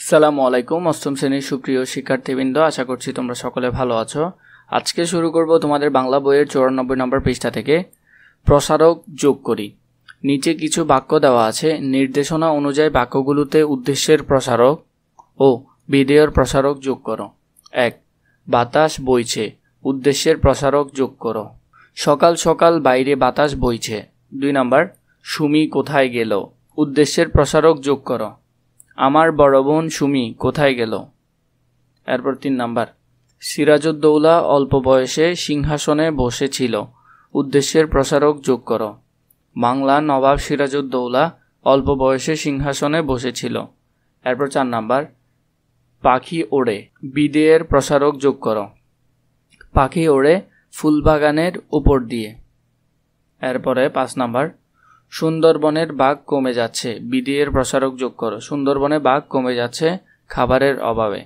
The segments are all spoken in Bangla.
আসসালামু আলাইকুম। অষ্টম শ্রেণীর সুপ্রিয় শিক্ষার্থীবৃন্দ, আশা করছি তোমরা সকলে ভালো আছো। আজকে শুরু করব তোমাদের বাংলা বইয়ের 94 নম্বর পৃষ্ঠা থেকে। প্রসারক যোগ করি। নিচে কিছু বাক্য দেওয়া আছে। নির্দেশনা অনুযায়ী বাক্যগুলোতে উদ্দেশ্যের প্রসারক ও বিধেয়ের প্রসারক যোগ করো। 1. বাতাস বইছে, উদ্দেশ্যের প্রসারক যোগ করো। সকাল সকাল বাইরে বাতাস বইছে। 2 নাম্বার, সুমি কোথায় গেল, উদ্দেশ্যের প্রসারক যোগ করো। আমার বড় বোন সুমি কোথায় গেল। এরপর 3 নাম্বার, সিরাজউদ্দৌলা অল্প বয়সে সিংহাসনে বসেছিল, উদ্দেশ্যের প্রসারক যোগ করো। বাংলার নবাব সিরাজউদ্দৌলা অল্প বয়সে সিংহাসনে বসেছিল। এরপর 4 নাম্বার, পাখি ওড়ে, বিধেয়ের প্রসারক যোগ করো। পাখি ওড়ে ফুলবাগানের উপর দিয়ে। এরপরে 5 নাম্বার, সুন্দরবনের বাঘ কমে যাচ্ছে, বিধেয়ের প্রসারক যোগ করো। সুন্দরবনে বাঘ কমে যাচ্ছে খাবারের অভাবে।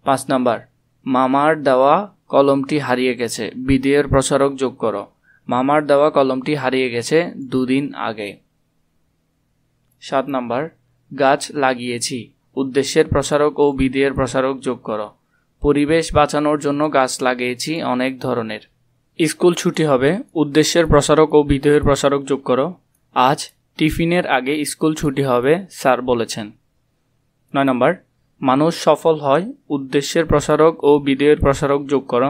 5 নাম্বার, মামার দেওয়া কলমটি হারিয়ে গেছে, বিধেয়ের প্রসারক যোগ করো। মামার দেওয়া কলমটি হারিয়ে গেছে 2 দিন আগে। 7 নাম্বার, গাছ লাগিয়েছি, উদ্দেশ্যের প্রসারক ও বিধেয়ের প্রসারক যোগ করো। পরিবেশ বাঁচানোর জন্য গাছ লাগিয়েছি অনেক ধরনের। স্কুল ছুটি হবে, উদ্দেশ্যের প্রসারক ও বিধেয়ের প্রসারক যোগ করো। আজ টিফিনের আগে স্কুল ছুটি হবে, স্যার বলেছেন। 9 নম্বর, মানুষ সফল হয়, উদ্দেশ্যের প্রসারক ও বিধেয়ের প্রসারক যোগ করো।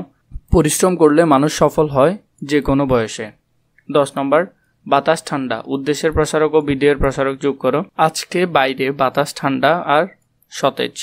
পরিশ্রম করলে মানুষ সফল হয় যে কোনো বয়সে। 10 নম্বর, বাতাস ঠান্ডা, উদ্দেশ্যের প্রসারক ও বিধেয়ের প্রসারক যোগ করো। আজকে বাইরে বাতাস ঠান্ডা আর সতেজ।